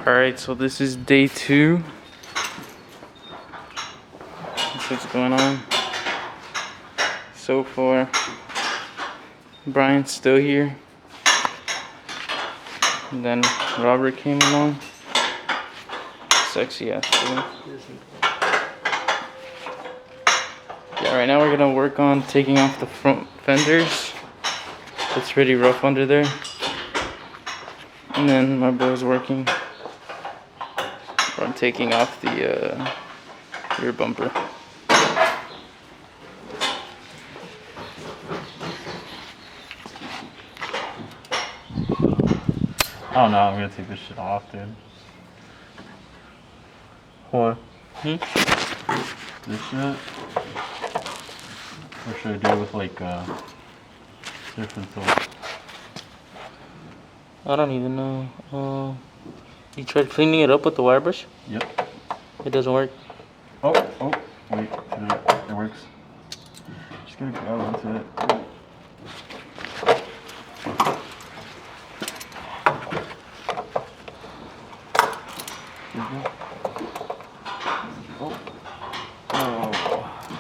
Alright, so this is day 2. That's what's going on. So far, Brian's still here. And then Robert came along. Sexy ass boy. Yeah, right now we're gonna work on taking off the front fenders. It's pretty rough under there. And then my boy's working on taking off the rear bumper. I don't know, I'm gonna take this shit off, dude. What? This shit? Or should I do it with like different tools? I don't even know. You tried cleaning it up with the wire brush? Yep. It doesn't work. Oh, wait, no, it works. Just gonna go into it.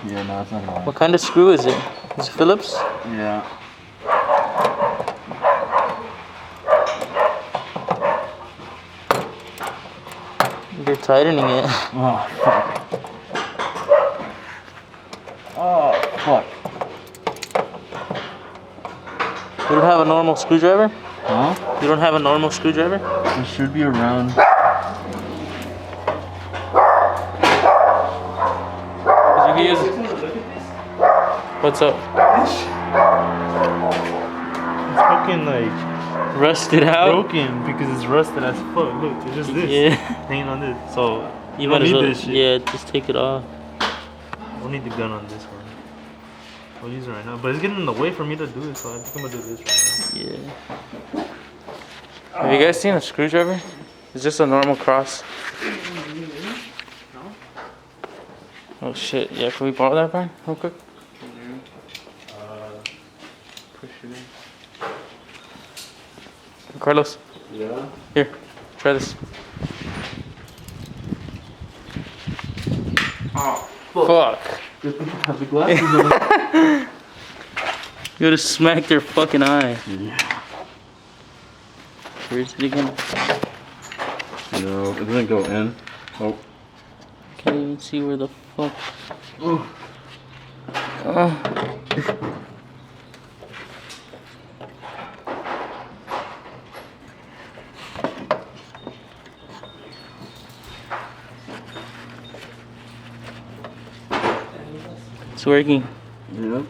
Yeah, no, it's not gonna work. What kind of screw is it? Is it Phillips? Yeah. You're tightening it. Oh, fuck. Oh, fuck. You don't have a normal screwdriver? Huh? You don't have a normal screwdriver? It should be around. You can use it. What's up? It's fucking like Rusted out? broken because it's rusted as fuck. Look, it's just this. Yeah. Hanging on this. So You might as well. this shit. Yeah, just take it off. We'll need the gun on this one. I'll use it right now. But it's getting in the way for me to do it, so I think I'm gonna do this right Yeah. Have you guys seen a screwdriver? It's just a normal cross. Oh shit, yeah, can we borrow that, Brian? Real quick? Push it in. Carlos, Yeah? here, try this. Oh, Fuck. Good thing I have the glasses on. You would've smacked your fucking eye. Yeah. Where's it again? No, it doesn't go in. Oh. Can't even see where the fuck. Oh. It's working. Yep.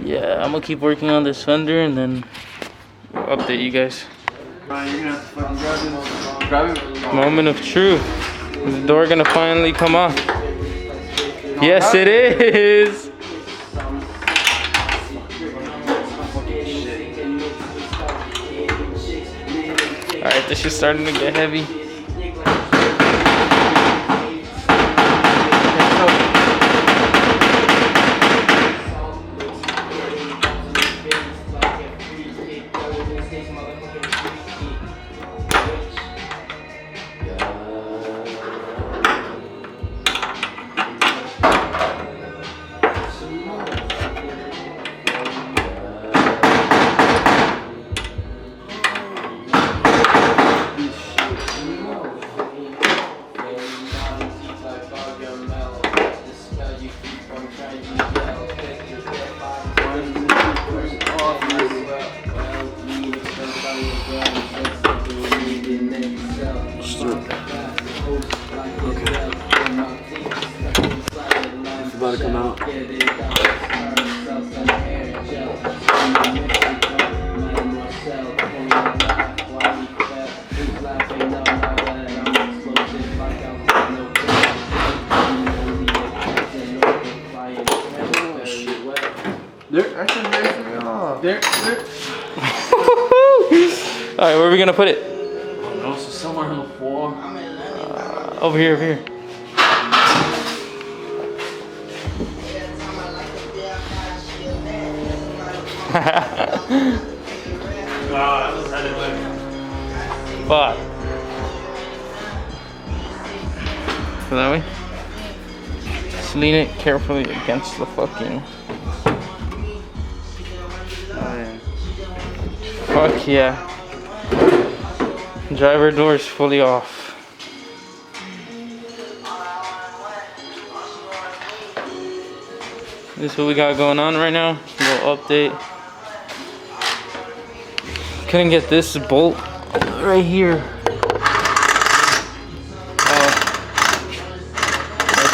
Yeah, I'm gonna keep working on this fender and then we'll update you guys. Brian, you're gonna have to fucking grab it. Moment of truth. Is the door gonna finally come off? Yes, it is. Alright, this is starting to get heavy. It's about to come out. They're actually racing me off. They're Alright, where are we gonna put it? Oh no, so somewhere on the floor. Over here, over here. That was headed back. Fuck. So that way. Just lean it carefully against the fucking. Oh, yeah. Fuck yeah. Driver door is fully off. This is what we got going on right now. A little update. Couldn't get this bolt right here.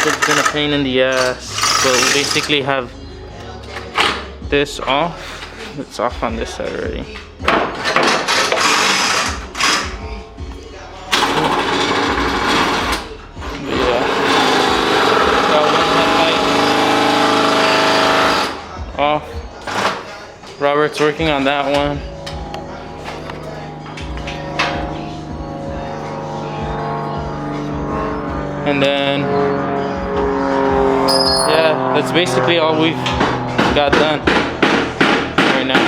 That's been a pain in the ass. But we basically have this off. It's off on this side already. Off. Robert's working on that one. And then, yeah, that's basically all we've got done right now.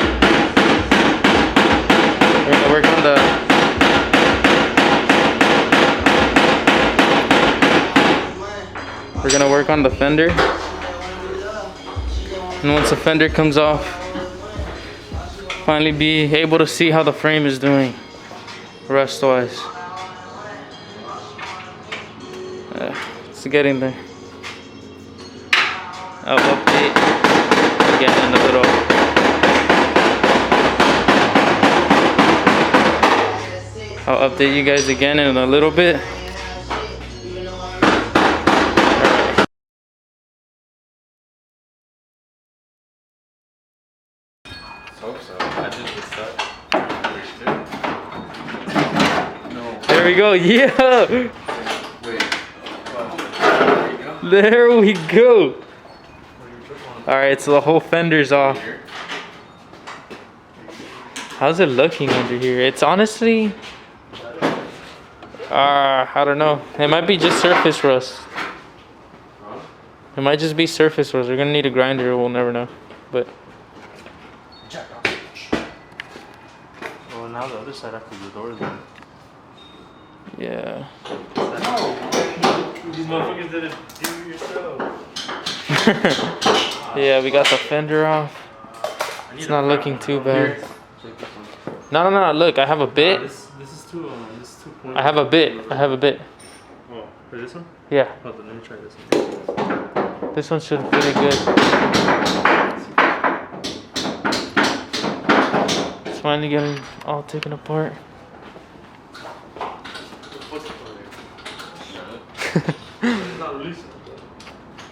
We're gonna work on the fender. And once the fender comes off, finally be able to see how the frame is doing, rust-wise. It's getting there. I'll update again in a little. I'll update you guys again in a little bit. Hope so. I did this stuff. No. There we go. Yeah. Wait. There we go. All right, so the whole fender's off. How's it looking under here? It's honestly, I don't know. It might be just surface rust. It might just be surface rust. We're gonna need a grinder. We'll never know. But Oh, now the other side after the door is on. yeah. No! These motherfuckers didn't do it yourself. Yeah, we got the fender off. It's not looking too bad. No. Look, I have a bit. This is too. This is 2 I have a bit. Oh, for this one? Yeah. Oh, then let me try this one. This one should fit it good. It's finally getting all taken apart. It's not loose.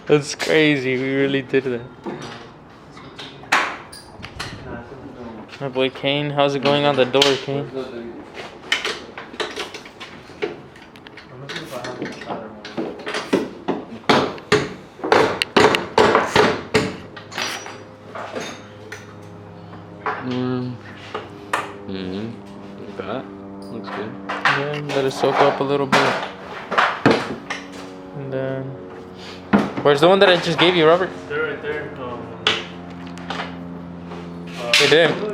That's crazy. We really did that. My boy Kane, how's it going on the door, Kane? Like that. Looks good. Yeah, let it soak up a little bit. And then, where's the one that I just gave you, Robert? They're right there.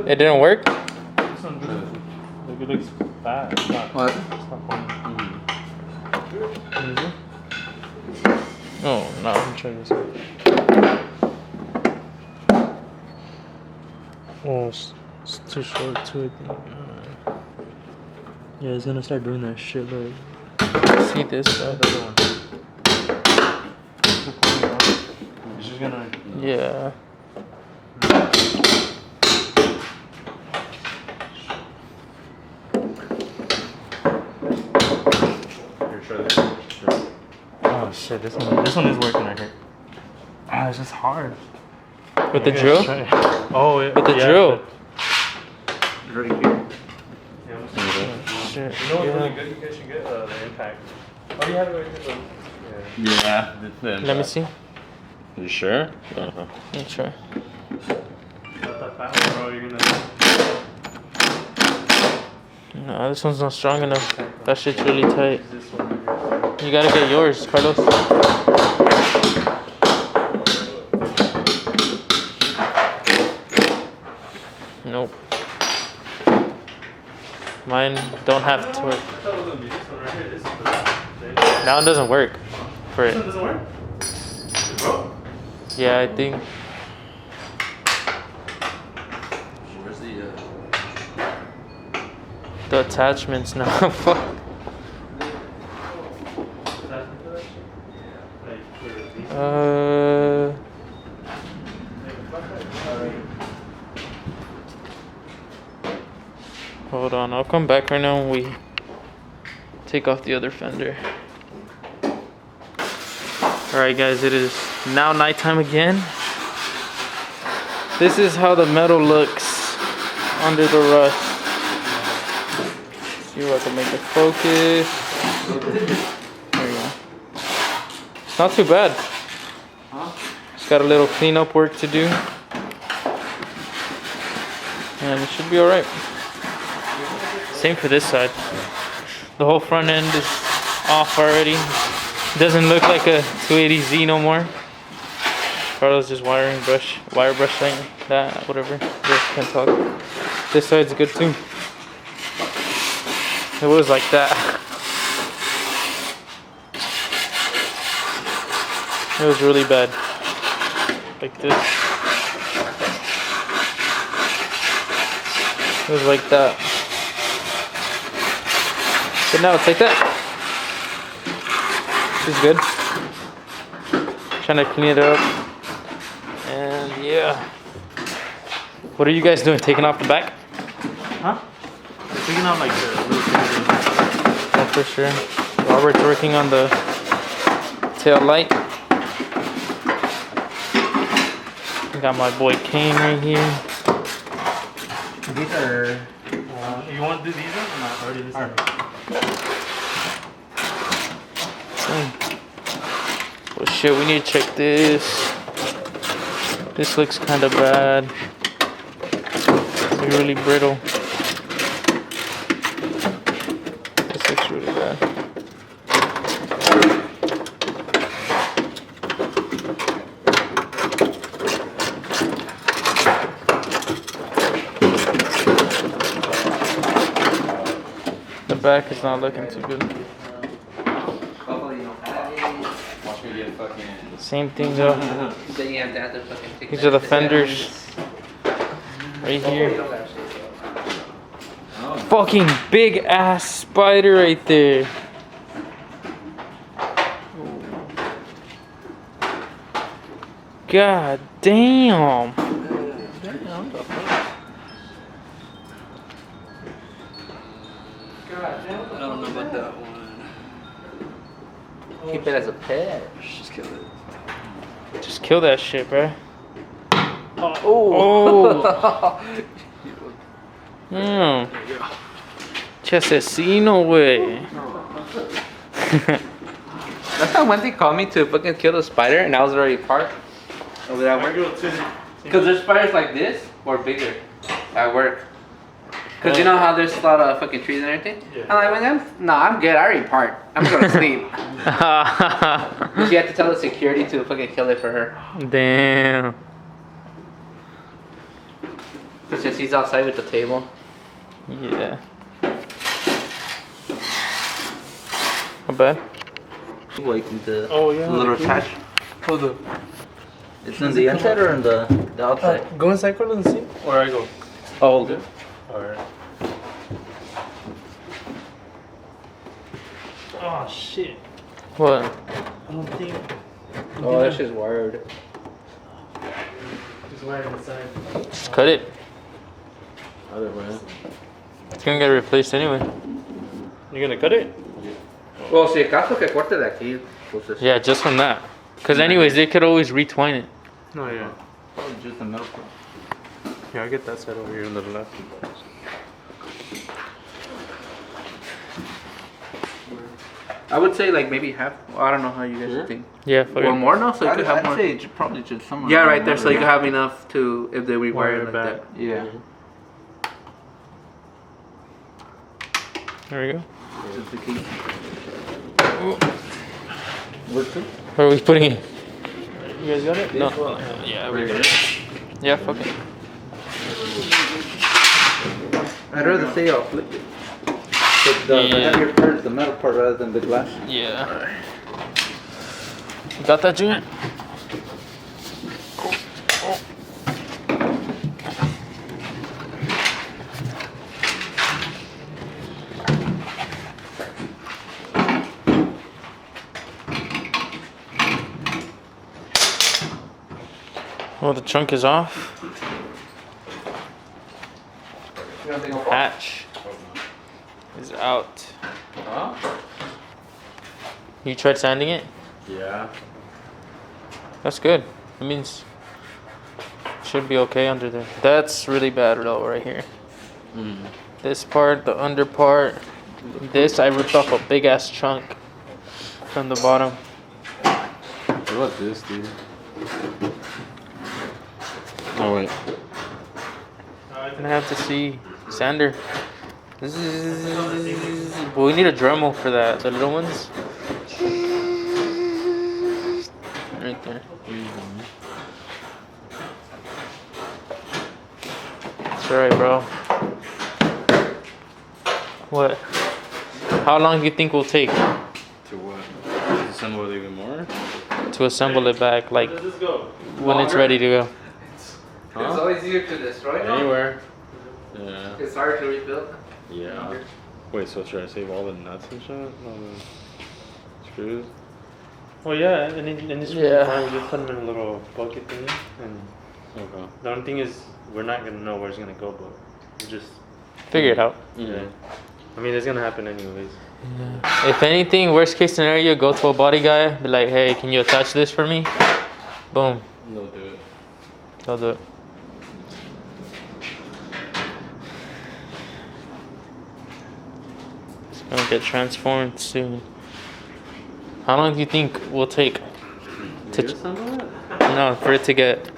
It didn't work? This one good. Look, it looks bad. It's not. What? It's not funny. Oh, no, I'm trying this one. Oh, it's too short too, I think. Yeah, it's gonna start doing that shit. Look. See this stuff? The other one. It's just gonna. Yeah. Oh shit! This one is working right here. Ah, it's just hard. With the drill? Oh, yeah. With the drill? Right here. Shit. You know what's really good? You guys should get the impact. Oh, you have it right here. Yeah. Yeah. Let me see. You sure? Let me try. Not that fat one, bro. You're gonna. No, this one's not strong enough. That shit's really tight. This one. You gotta get yours, Carlos. Mine don't have torque. I thought it was gonna be this one right here. This is the thing. That one doesn't work for This one it. doesn't work? It broke? Yeah, I think. Where's the The attachments now. Fuck. Hold on, I'll come back right now when we take off the other fender. Alright guys, it is now nighttime again. This is how the metal looks under the rust. See if I can make it focus. There you go. It's not too bad. Just got a little cleanup work to do. And it should be alright. Same for this side. The whole front end is off already. Doesn't look like a 280Z no more. Carlos just wire brushing that, whatever. Just can't talk. This side's good too. It was like that. It was really bad. Like this. It was like that. But now it's like that. This is good. Trying to clean it up. And yeah. What are you guys doing? Taking off the back? Huh? Taking out like the little things. Oh, for sure. Robert's working on the tail light. Got my boy Kane right here. These are. You want to do these ones or not? Already this one. Well, shit, we need to check this. This looks kind of bad. It's like really brittle. This looks really bad. The back is not looking too good. Same thing though. These are the fenders. Right here. Fucking big ass spider right there. God damn. I don't know about that one. Keep it as a pet. Just kill it. Just kill that shit, bro. Oh. Damn. Chasesino way. That's how Wendy called me to fucking kill the spider, and I was already parked over there at work. Because there's spiders like this or bigger at work. Because you know how there's a lot of fucking trees and everything? Yeah. I'm like, man, I'm good. I already parked. I'm going to sleep. She had to tell the security to fucking kill it for her. Damn. Since he's outside with the table. Yeah. Not bad. Waiting to Oh, yeah. little attach. Hold up. It's in the inside or in the outside? Go inside, Carlos, and see. Or I go. Oh, good. Alright. Oh, shit. What? I don't think. Oh, that shit's wired. Just wired inside. Just cut it. Other way. It's gonna get replaced anyway. You gonna cut it? Well, si acaso que corte de aquí. Pues es- Yeah, just from that. Because anyways, they could always retwine it. No, yeah. Probably just the middle part. Yeah, I'll get that side over here on the left. I would say like maybe half. Well, I don't know how you guys Sure. think. Yeah, fuck Or it. more now, so you could have more. I'd say probably just somewhere. Yeah, around right there. the So you middle. could have enough to if they rewire Wire it it like back. that. Yeah. There we go. Just the key. Where are we putting it? You guys got it? No. Yeah, we got it. Yeah, fuck it. I'd rather say I'll flip it. The Yeah. heavier part is the metal part rather than the glass. Yeah. You got that, Junior? Well, the trunk is off. You don't think I'll Hatch is out. Huh? You tried sanding it? Yeah. That's good. It means it should be okay under there. That's really bad though, right here. This part, the under part, this I ripped off a big ass chunk from the bottom. What about this, dude? Oh wait. I'm gonna have to see sander. But we need a Dremel for that. The little ones. Right there. That's right, bro. What? How long do you think will take To what? Assemble it even more? to assemble it back, like Where does this go? when it's ready to go? It's always easier to destroy now. Anywhere. Yeah. It's harder to rebuild. Yeah. Wait, so should I save all the nuts and shit? All the screws? Well, yeah, and this Yeah. time you put them in a little bucket thingy, and Okay. the only thing is we're not gonna know where it's gonna go, but we just Figure it out. yeah. I mean, it's gonna happen anyways. If anything, worst case scenario, go to a body guy, be like, hey, can you attach this for me? Boom, They'll do it. they'll do it. It's gonna get transformed soon. How long do you think will take to assemble it? no for it to get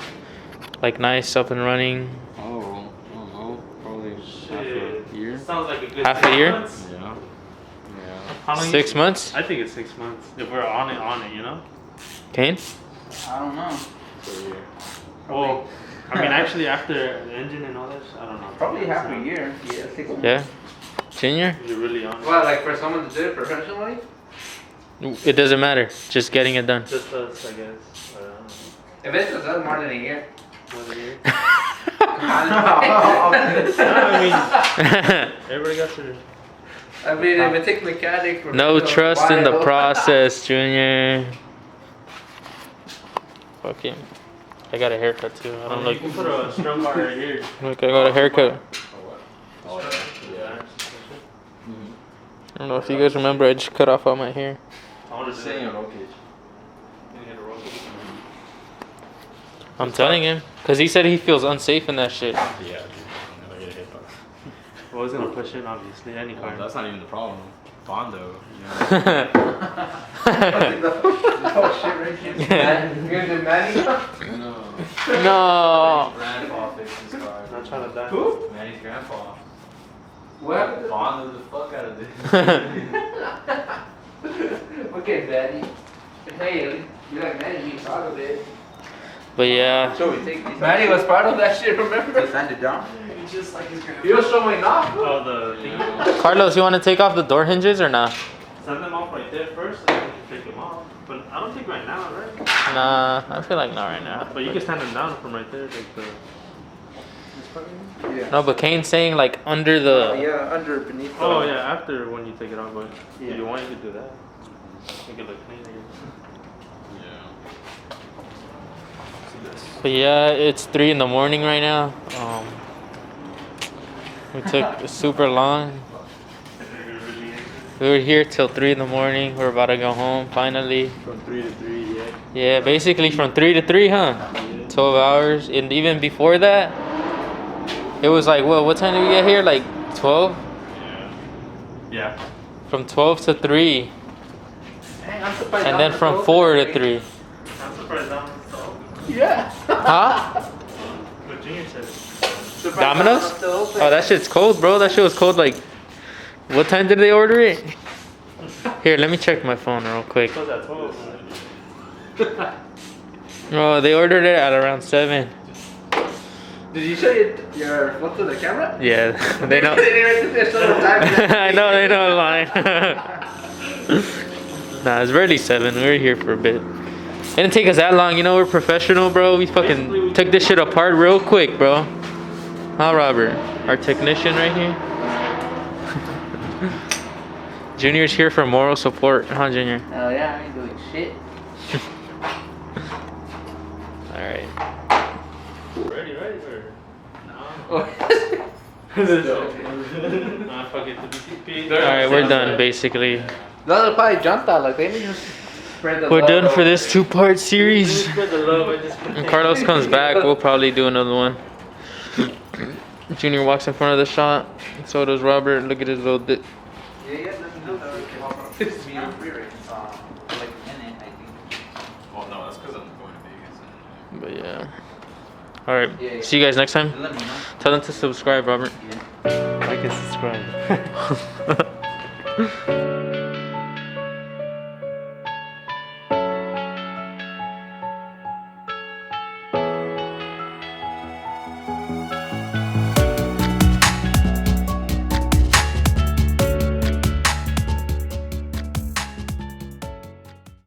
like nice up and running? Oh, I don't know. Probably half a year. Sounds like a good Half a year? Yeah. Yeah. How long 6 months? I think it's 6 months if we're on it, you know. Kane? I don't know. For a year. Well, I mean, actually, after the engine and all that, I don't know. Probably half a year. Yeah, 6 months. Yeah. Junior? You're really on it. Well, like for someone to do it professionally? It doesn't matter. Just getting it done. Just us, I guess. If it's done more than a year. More than a year. I I mean, everybody got to. I mean, if it takes mechanics. No professional, trust in the why- process, Junior. Fuck him. I got a haircut too. I don't You look. can put a strum bar right here. Look, I got a haircut. Oh, yeah. I don't know if you guys remember. I just cut off all my hair. I want to Saying say. a roll cage. I'm telling him, cause he said he feels unsafe in that shit. Yeah, dude. I'm gonna get hit by. Well, it's gonna push in, obviously, any Well, car. that's not even the problem. Bondo. You know? Oh shit, right here. You're gonna do Manny? No. No. Grandpa fixed his car. Not trying to die. Who? Manny's grandpa. What happened to Bondo the fuck out of this. Okay, Manny. Hey, you like Manny, you proud of it. But yeah, So we take these. Manny was part of that shit, They remember? sand it down. Just like his grandpa. He was showing off. Oh, the thing. Carlos, you want to take off the door hinges or not? Send them off right there first, and then you can take them off. But I don't think right now, right? Nah, I feel like not right now. But you can stand them down from right there, like the. Yeah. No, but Kane's saying like under the. Yeah, under beneath. Oh yeah, after when you take it off, but Yeah. if you want, you can do that. Make it look clean again. But yeah, it's 3 in the morning right now. We took super long. We were here till 3 in the morning. We're about to go home finally. From 3 to 3, yeah. Yeah, basically from 3 to 3, huh? 12 hours. And even before that, it was like, what time did we get here? Like 12? Yeah. From 12 to 3. Dang, I'm surprised. And then from 4 to 3. I'm surprised that one's still open. Yeah. Huh? What Junior said. Surprised Domino's? that one's still open. Oh, that shit's cold, bro. That shit was cold like. What time did they order it? Here, let me check my phone real quick. Close at 12. Oh, they ordered it at around 7. Did you show your phone to the camera? Yeah, they know. They didn't write the time. I know they know a line. Nah, it's barely 7. We were here for a bit. It didn't take us that long, you know. We're professional, bro. We fucking took this shit apart real quick, bro. Huh, Robert? Our technician right here. Junior's here for moral support, huh, Junior? Oh yeah, I ain't doing shit. All right. Ready, right? Or Oh. nah, fuck it. All right, we're done basically. Those are probably junta, like they need to spread the We're love done for over. this 2-part series. Spread the love. I just When Carlos comes back, we'll probably do another one. Junior walks in front of the shot. So does Robert. Look at his little dick. Yeah, let me know that we can be in free range. Like a minute, I think. Well, no, that's because I'm going to Vegas. But yeah. All right. See you guys next time. Let me know. Tell them to subscribe, Robert. Like and subscribe.